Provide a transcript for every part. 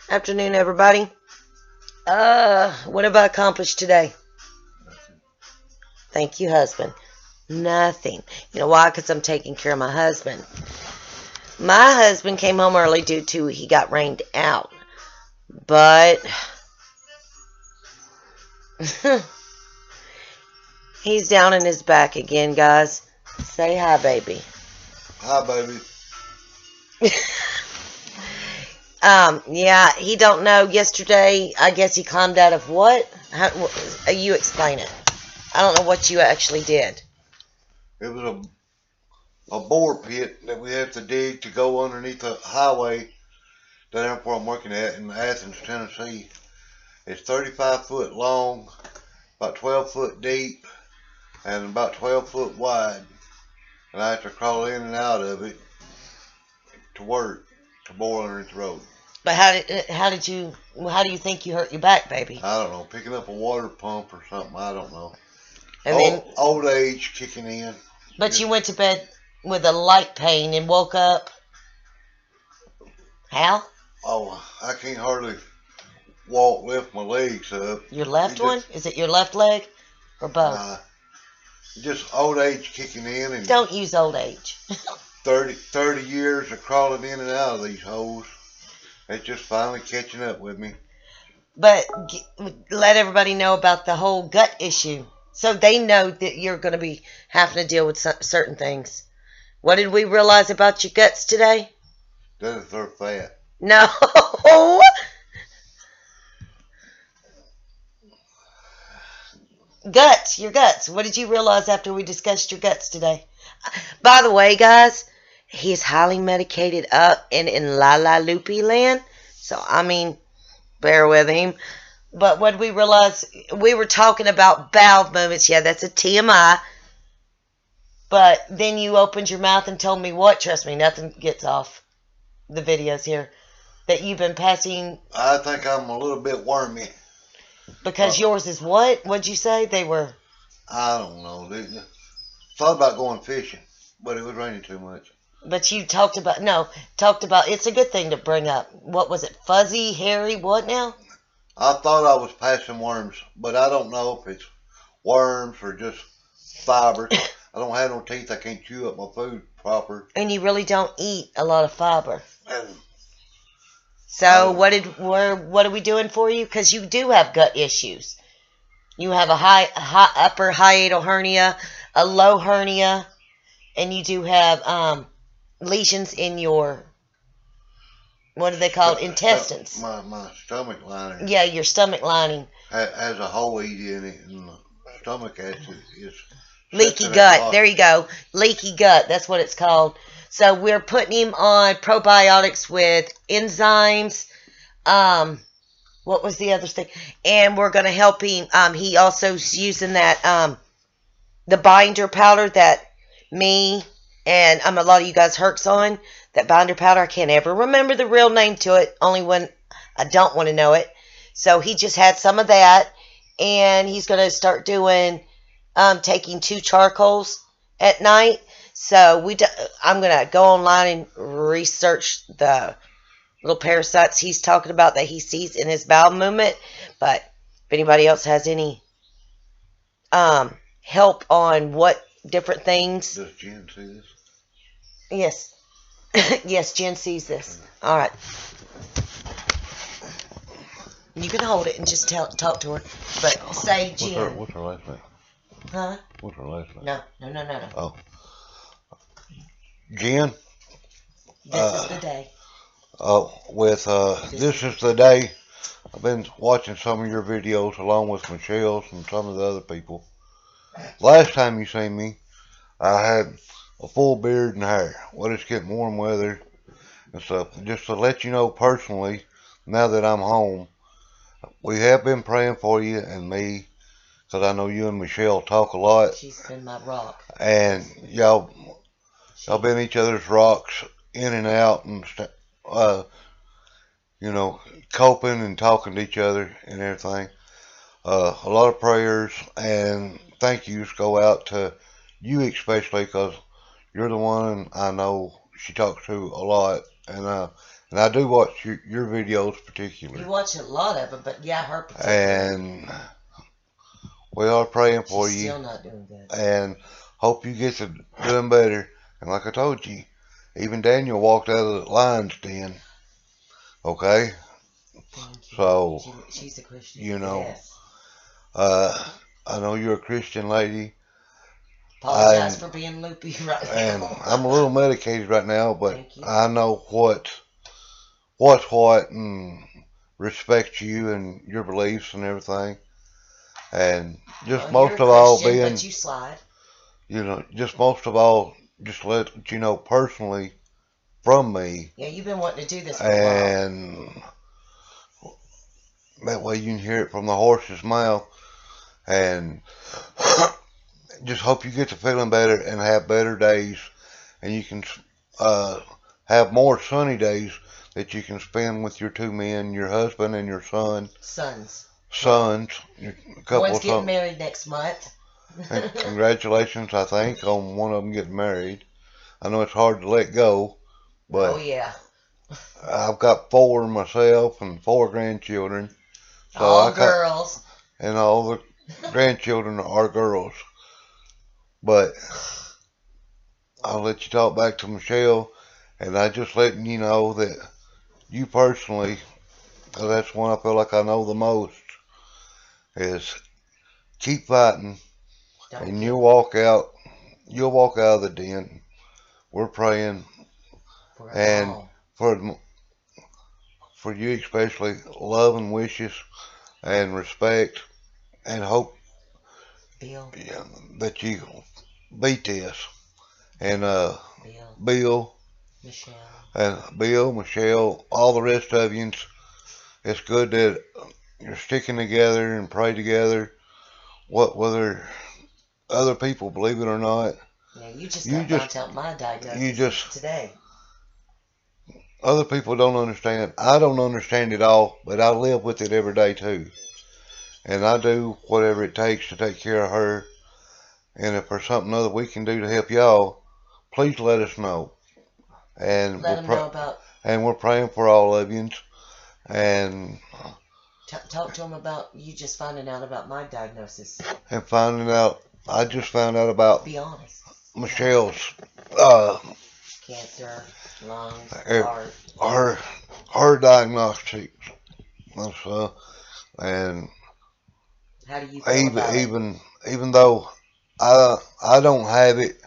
Afternoon, everybody. What have I accomplished today? Thank you, husband. Nothing. You know why? Because I'm taking care of my husband. My husband came home early due to he got rained out. But he's down in his back again, guys. Say hi, baby. Hi, baby. Yeah, he don't know. Yesterday, I guess he climbed out of what? You explain it. I don't know what you actually did. It was a bore pit that we have to dig to go underneath the highway down where I'm working at in Athens, Tennessee. It's 35 foot long, about 12 foot deep, and about 12 foot wide. And I have to crawl in and out of it to work, to bore underneath the road. But how do you think you hurt your back, baby? I don't know, picking up a water pump or something, I don't know. And then, old age kicking in. But you went to bed with a light pain and woke up. How? Oh, I can't hardly lift my legs up. Your left one? Is it your left leg or both? Just old age kicking in. And don't use old age. 30 years of crawling in and out of these holes. It's just finally catching up with me. But let everybody know about the whole gut issue, so they know that you're going to be having to deal with certain things. What did we realize about your guts today? That they're fat. No. Guts, your guts. What did you realize after we discussed your guts today? By the way, guys, he's highly medicated up and in La Loopy land. So, I mean, bear with him. But what did we realize? We were talking about bowel movements. Yeah, that's a TMI. But then you opened your mouth and told me what? Trust me, nothing gets off the videos here. That you've been passing. I think I'm a little bit wormy. Because yours is what? What'd you say? They were. I don't know. Thought about going fishing, but it was raining too much. But you talked about, it's a good thing to bring up. What was it? Fuzzy, hairy, what now? I thought I was passing worms, but I don't know if it's worms or just fibers. I don't have no teeth. I can't chew up my food proper. And you really don't eat a lot of fiber. And so what are we doing for you? Because you do have gut issues. You have a upper hiatal hernia, a low hernia, and you do have lesions in your, what do they call it? Intestines. My stomach lining. Yeah, your stomach lining has a hole in it, and the stomach acid is leaky gut. There you go. Leaky gut. That's what it's called. So we're putting him on probiotics with enzymes. What was the other thing? And we're going to help him. He also is using that, the binder powder that me and a lot of you guys Herc's on. That binder powder. I can't ever remember the real name to it. Only when I don't want to know it. So he just had some of that. And he's going to start doing, taking 2 charcoals at night. So I'm going to go online and research the little parasites he's talking about that he sees in his bowel movement. But if anybody else has any help on what different things. Does Jen see this? Yes. Yes, Jen sees this. All right. You can hold it and just talk to her. But say Jen. What's her last name? Huh? What's her last name? No. Oh. Jen? This is the day. This is the day. I've been watching some of your videos along with Michelle's and some of the other people. Last time you seen me, I had a full beard and hair. Well, it's getting warm weather and stuff. Just to let you know personally, now that I'm home, we have been praying for you and me, because I know you and Michelle talk a lot. She's been my rock. And y'all been each other's rocks in and out and coping and talking to each other and everything. A lot of prayers and thank yous go out to you especially, because you're the one I know she talks to a lot, and And I do watch your videos particularly. You watch a lot of them, but yeah, her particularly. And we are praying for She's you. Still not doing good. And hope you get to doing better. And like I told you, even Daniel walked out of the lion's den. Okay? Thank you. So, she's a Christian. You know, Yes. I know you're a Christian lady. Apologize for being loopy right now. And I'm a little medicated right now, but I know what's what, and respect you and your beliefs and everything. And just most of all being, but you slide. Just most of all, just let you know personally from me. Yeah, you've been wanting to do this for a while. And that way you can hear it from the horse's mouth. And just hope you get to feeling better and have better days. And you can have more sunny days that you can spend with your two men, your husband and your son. Sons. A couple One's of getting married next month. And congratulations, I think, on one of them getting married. I know it's hard to let go, but oh yeah, I've got 4 myself and 4 grandchildren. So all girls. And all the grandchildren are girls. But I'll let you talk back to Michelle, and I just letting you know that you personally, because that's one I feel like I know the most, is keep fighting, and you'll walk out of the den. We're praying, and for you especially, love and wishes and respect, and hope that you beat this. And Bill, Michelle, all the rest of you, it's good that you're sticking together and pray together. Whether other people believe it or not. Yeah, you just found out my diagnosis today. Other people don't understand. I don't understand it all, but I live with it every day too. And I do whatever it takes to take care of her. And if there's something other we can do to help y'all, please let us know. And let them know about. And we're praying for all of you. And talk to them about you just finding out about my diagnosis. And finding out, I just found out about. Be honest. Michelle's cancer, lungs, heart. Her diagnostics. And how do you feel about even though I don't have it,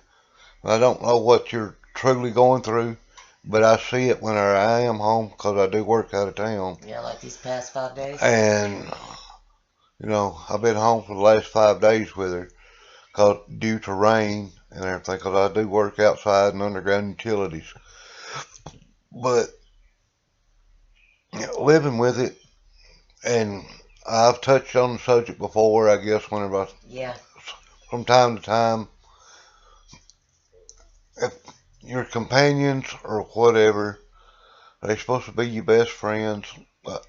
I don't know what you're truly going through, but I see it when I am home because I do work out of town. Yeah, like these past 5 days. And I've been home for the last 5 days with her, due to rain and everything, because I do work outside and underground utilities. But living with it, and I've touched on the subject before, I guess, whenever from time to time, if your companions or whatever, they're supposed to be your best friends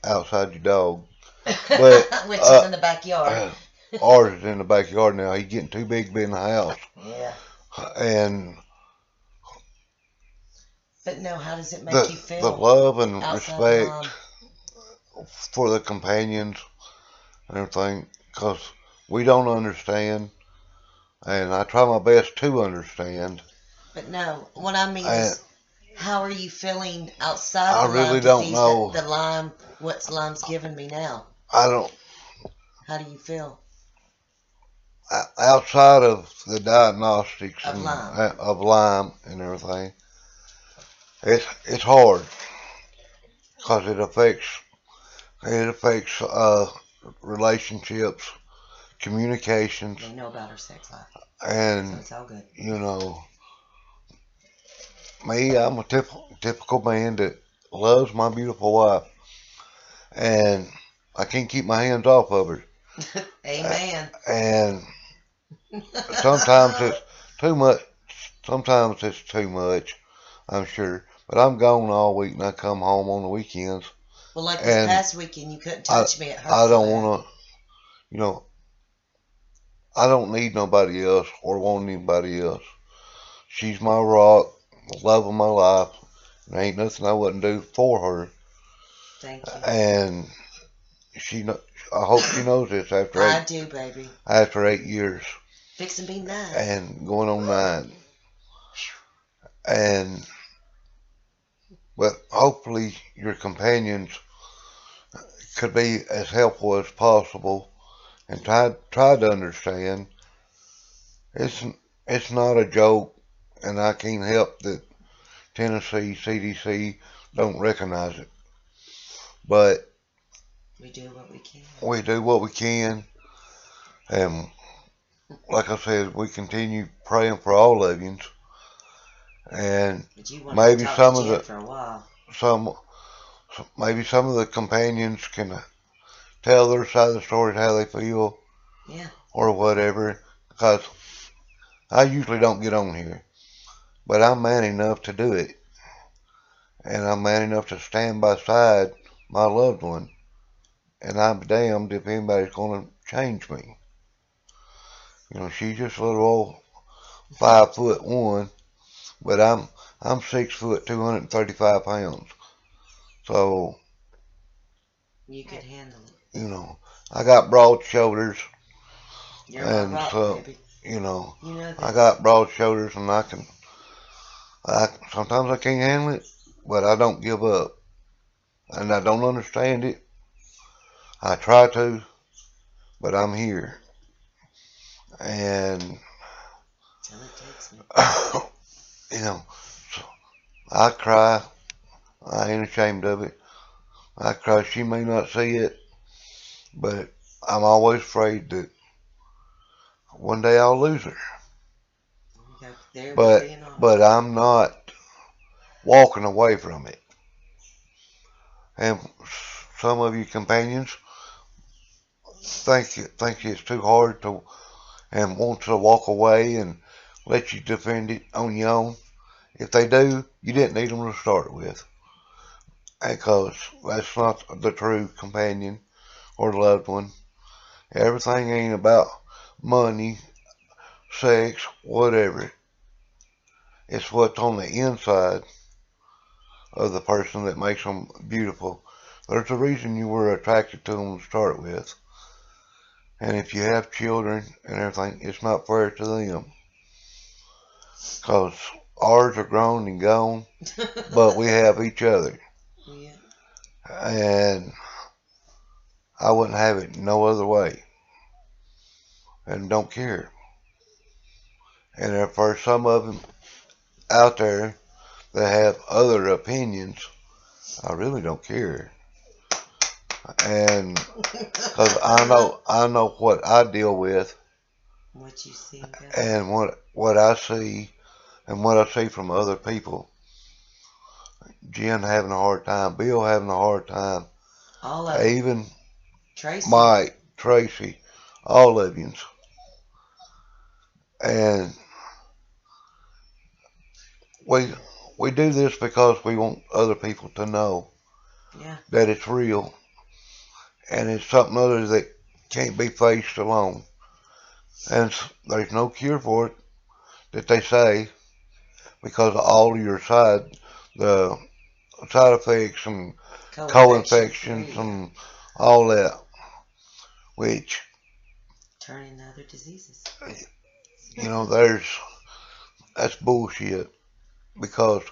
outside your dog. But, which is in the backyard. Ours is in the backyard now. He's getting too big to be in the house. Yeah. But no, how does it make you feel? The love and respect for the companions and everything, because we don't understand, and I try my best to understand. But no, what I mean is, how are you feeling outside I the really Lyme don't disease, know. the Lyme, what's Lyme's giving me now? I don't. How do you feel? Outside of the diagnostics of Lyme and everything, it's hard because it affects relationships, communications. They know about her sex life, and so it's all good. Me, I'm a typical man that loves my beautiful wife, and I can't keep my hands off of her. Amen. And sometimes it's too much. Sometimes it's too much, I'm sure. But I'm gone all week, and I come home on the weekends. Well, like this past weekend, you couldn't touch me at her. I don't want to, I don't need nobody else or want anybody else. She's my rock, the love of my life, There ain't nothing I wouldn't do for her. Thank you. And I hope she knows this I do, baby. After 8 years. Fixing to be 9. And going on 9. But hopefully your companions could be as helpful as possible and try to understand it's not a joke, and I can't help that Tennessee CDC don't recognize it. But we do what we can. We do what we can, and like I said, we continue praying for all of you. And maybe some of the companions can tell their side of the story, how they feel, or whatever. Because I usually don't get on here, but I'm man enough to do it, and I'm man enough to stand beside my loved one, and I'm damned if anybody's going to change me. You know, she's just a little old 5'1", but I'm 6 foot 235 pounds. So you could handle it. You know, I got broad shoulders. You're and my rock, so baby. You know I got broad shoulders, and sometimes I can't handle it, but I don't give up. And I don't understand it. I try to, but I'm here. And you know, so I cry. I ain't ashamed of it. I cry. She may not see it, but I'm always afraid that one day I'll lose her. But I'm not walking away from it. And some of you companions think it's too hard to and want to walk away and let you defend it on your own. If they do, you didn't need them to start with, because that's not the true companion or loved one. Everything ain't about money, sex, whatever. It's what's on the inside of the person that makes them beautiful. There's a reason you were attracted to them to start with. And if you have children and everything, it's not fair to them. Because ours are grown and gone, but we have each other. Yeah. And I wouldn't have it no other way. And don't care. And if there's some of them out there that have other opinions, I really don't care. And because I know what I deal with, what you see, and what I see, and what I see from other people. Jen having a hard time, Bill having a hard time, all of even Tracy. Mike, Tracy, all of you. And we do this because we want other people to know that it's real, and it's something other that can't be faced alone. And there's no cure for it that they say, because of all of your the side effects and co-infections and all that, which turning to other diseases. You know, that's bullshit, because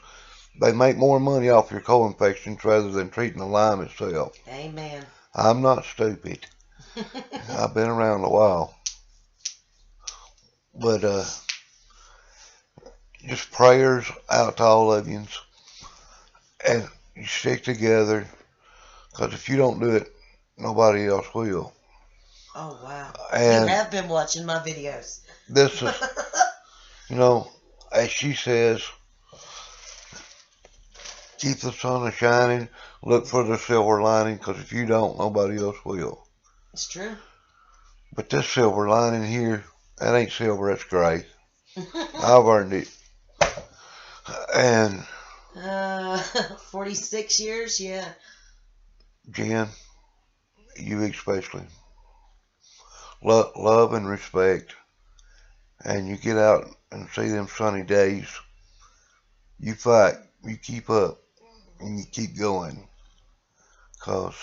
they make more money off your co-infections rather than treating the Lyme itself. Amen. I'm not stupid. I've been around a while. But just prayers out to all of you, and you stick together, because if you don't do it, nobody else will. Oh, wow. And you have been watching my videos. This is, you know, as she says, keep the sun shining, look for the silver lining, because if you don't, nobody else will. It's true. But this silver lining here, that ain't silver, that's gray. I've earned it. And 46 years, yeah. Jen, you especially, love and respect, and you get out and see them sunny days. You fight, you keep up, and you keep going. Because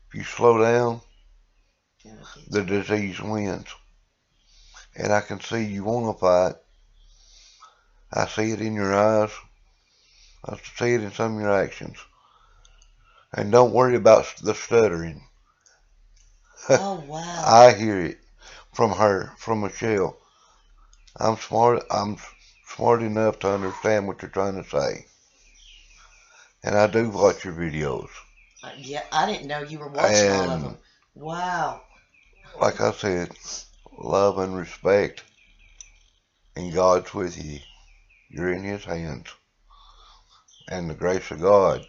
if you slow down, the disease wins. And I can see you want to fight. I see it in your eyes. I see it in some of your actions. And don't worry about the stuttering. Oh, wow. I hear it from her, from Michelle. I'm smart enough to understand what you're trying to say. And I do watch your videos. Yeah, I didn't know you were watching all of them. Wow. Like I said, love and respect, and God's with you. You're in His hands. And the grace of God,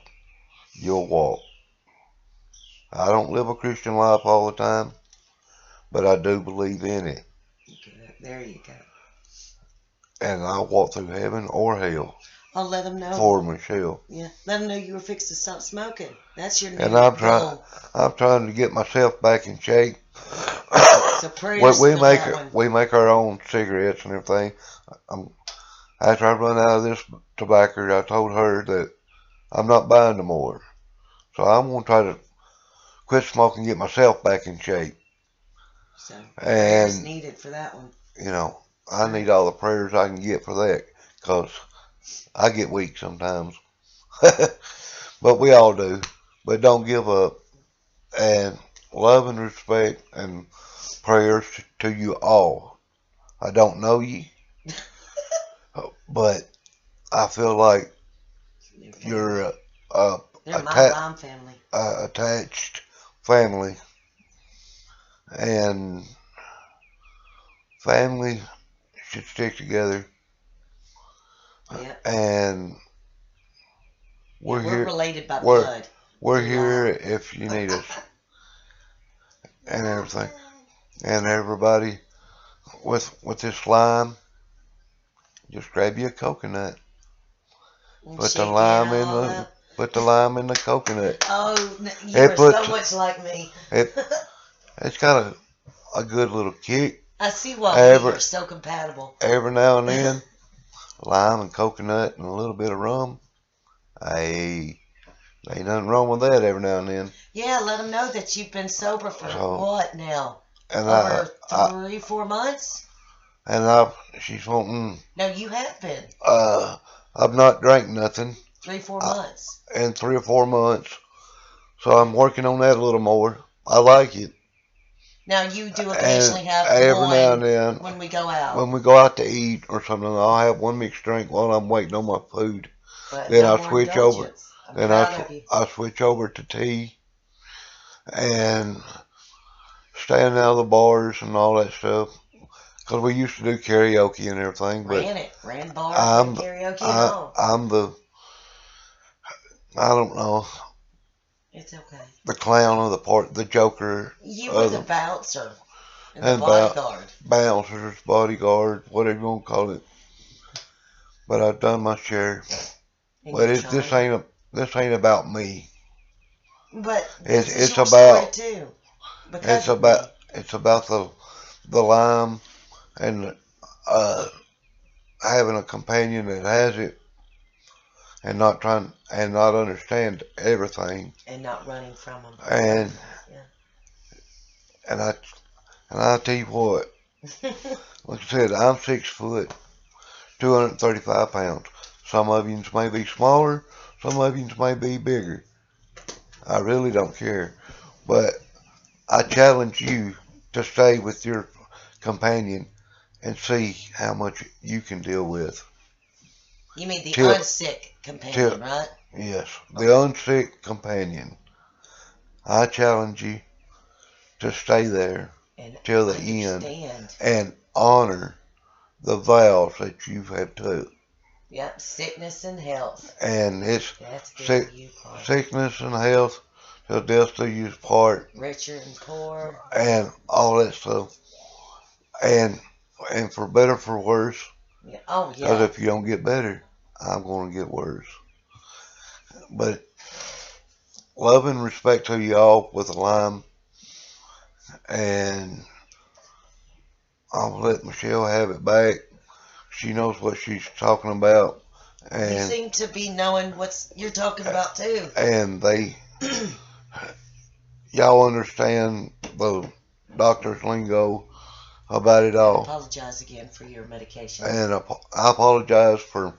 you'll walk. I don't live a Christian life all the time, but I do believe in it. Good. There you go. And I'll walk through heaven or hell. I'll let them know. For Michelle. Yeah, let them know you were fixed to stop smoking. That's your new And goal. I'm trying to get myself back in shape. So prayers for that one. We make our own cigarettes and everything. After I run out of this tobacco, I told her that I'm not buying no more. So I'm going to try to quit smoking and get myself back in shape. So prayers needed for that one. You know, I need all the prayers I can get for that, because I get weak sometimes. But we all do. But don't give up. And love and respect and prayers to you all. I don't know you, but I feel like you're they're my Lyme family. Attached family. And family should stick together. Yep. And we're here. Related by blood. We're here if you need us. And everything. And everybody with this lime, just grab you a coconut. Put the lime in the coconut. Oh, you are so much like me. It's got a good little kick. I see why we are so compatible. Every now and then, lime and coconut and a little bit of rum. Hey, ain't nothing wrong with that every now and then. Yeah, let them know that you've been sober for what now? And over 3-4 months? And she's wanting. No, you have been. I've not drank nothing. 3-4 months. In 3 or 4 months. So I'm working on that a little more. I like it. Now you do occasionally have every now and then when we go out. When we go out to eat or something, I'll have one mixed drink while I'm waiting on my food. But then I switch over. Then I switch over to tea and staying out of the bars and all that stuff. Because we used to do karaoke and everything. Ran bars and karaoke and all. I don't know. It's okay. The clown of the part, the joker. You were the bouncer and the bodyguard. Bouncers, bodyguard, whatever you want to call it. But I've done my share. But this ain't about me. But it's about too. It's about the lime and having a companion that has it. And not understand everything. And not running from them. And I tell you what, like I said, I'm 6 foot, 235 pounds. Some of you may be smaller, some of you may be bigger. I really don't care. But I challenge you to stay with your companion and see how much you can deal with. You mean the unsick companion, right? Yes, the unsick companion. I challenge you to stay there till the end and honor the vows that you have took. Yep, sickness and health. And it's sickness and health till death do you part. Richer and poor. And all that stuff. And for better, for worse. Yeah. Oh, yeah. Because if you don't get better, I'm going to get worse. But love and respect to you all with a lime. And I'll let Michelle have it back. She knows what she's talking about. You seem to be knowing what you're talking about too. And y'all understand the doctor's lingo about it all. I apologize again for your medication. And I apologize for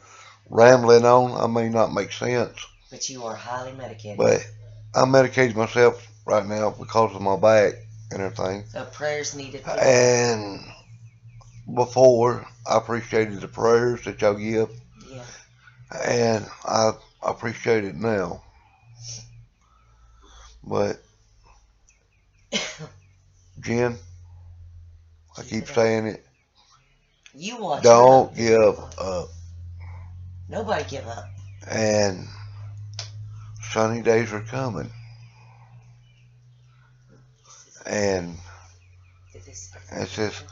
rambling on. I may not make sense. But you are highly medicated. But I'm medicating myself right now because of my back and everything. So prayers needed. And before, I appreciated the prayers that y'all give. Yeah. And I appreciate it now. But, Jen, I keep saying it. You watch. Don't give up. Nobody give up. And sunny days are coming. And it's just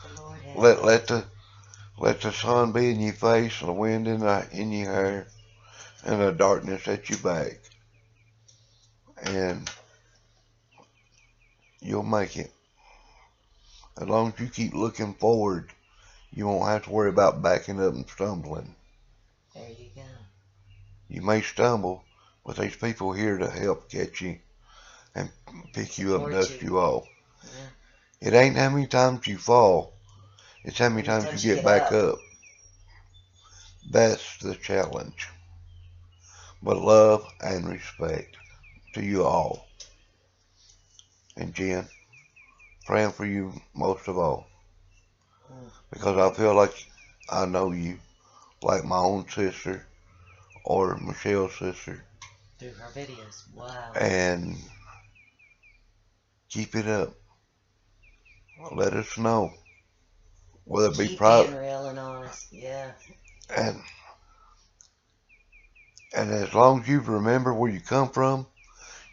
let the sun be in your face and the wind in your hair and the darkness at your back. And you'll make it. As long as you keep looking forward, you won't have to worry about backing up and stumbling. There you go. You may stumble, but there's people here to help catch you and pick you up and dust you off. Yeah. It ain't how many times you fall, it's how many times you get back up. That's the challenge. But love and respect to you all. And Jen, praying for you most of all. Because I feel like I know you like my own sister or Michelle's sister. Through her videos. Wow. And keep it up. Let us know. Whether it be private. Being real and honest. Yeah. And as long as you remember where you come from,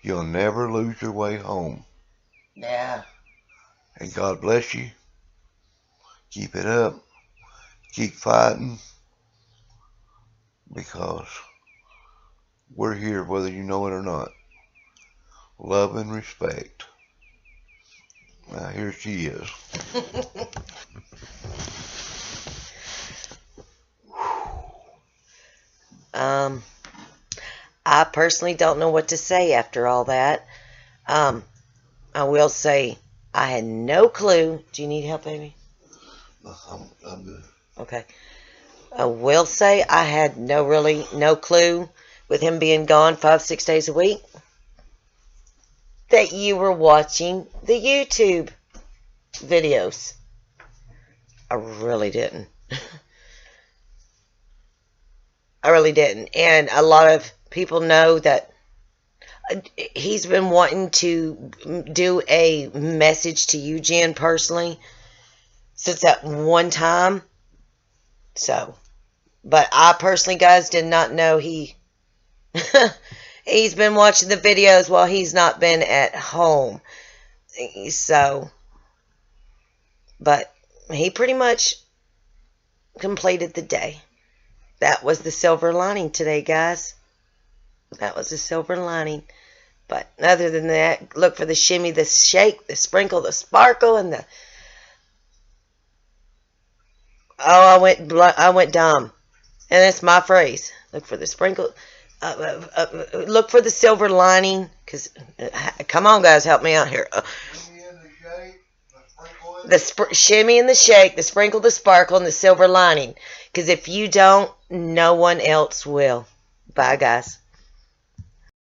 you'll never lose your way home. Yeah. And God bless you. Keep it up. Keep fighting. Because we're here whether you know it or not. Love and respect. Now here she is. I personally don't know what to say after all that. I will say I had no clue. Do you need help, baby? I'm good. Okay. I will say I had no clue with him being gone 5-6 days a week that you were watching the YouTube videos. I really didn't. I really didn't. And a lot of people know that he's been wanting to do a message to you, Jen, personally, since that one time. So, but I personally, guys, did not know he's been watching the videos while he's not been at home. So, but he pretty much completed the day. That was the silver lining today, guys. That was the silver lining. But other than that, look for the shimmy, the shake, the sprinkle, the sparkle, and the... Oh, I went dumb. And that's my phrase. Look for the sprinkle. Look for the silver lining. Because, come on, guys, help me out here. The shimmy and the shake, the sprinkle, the sparkle, and the silver lining. Because if you don't, no one else will. Bye, guys.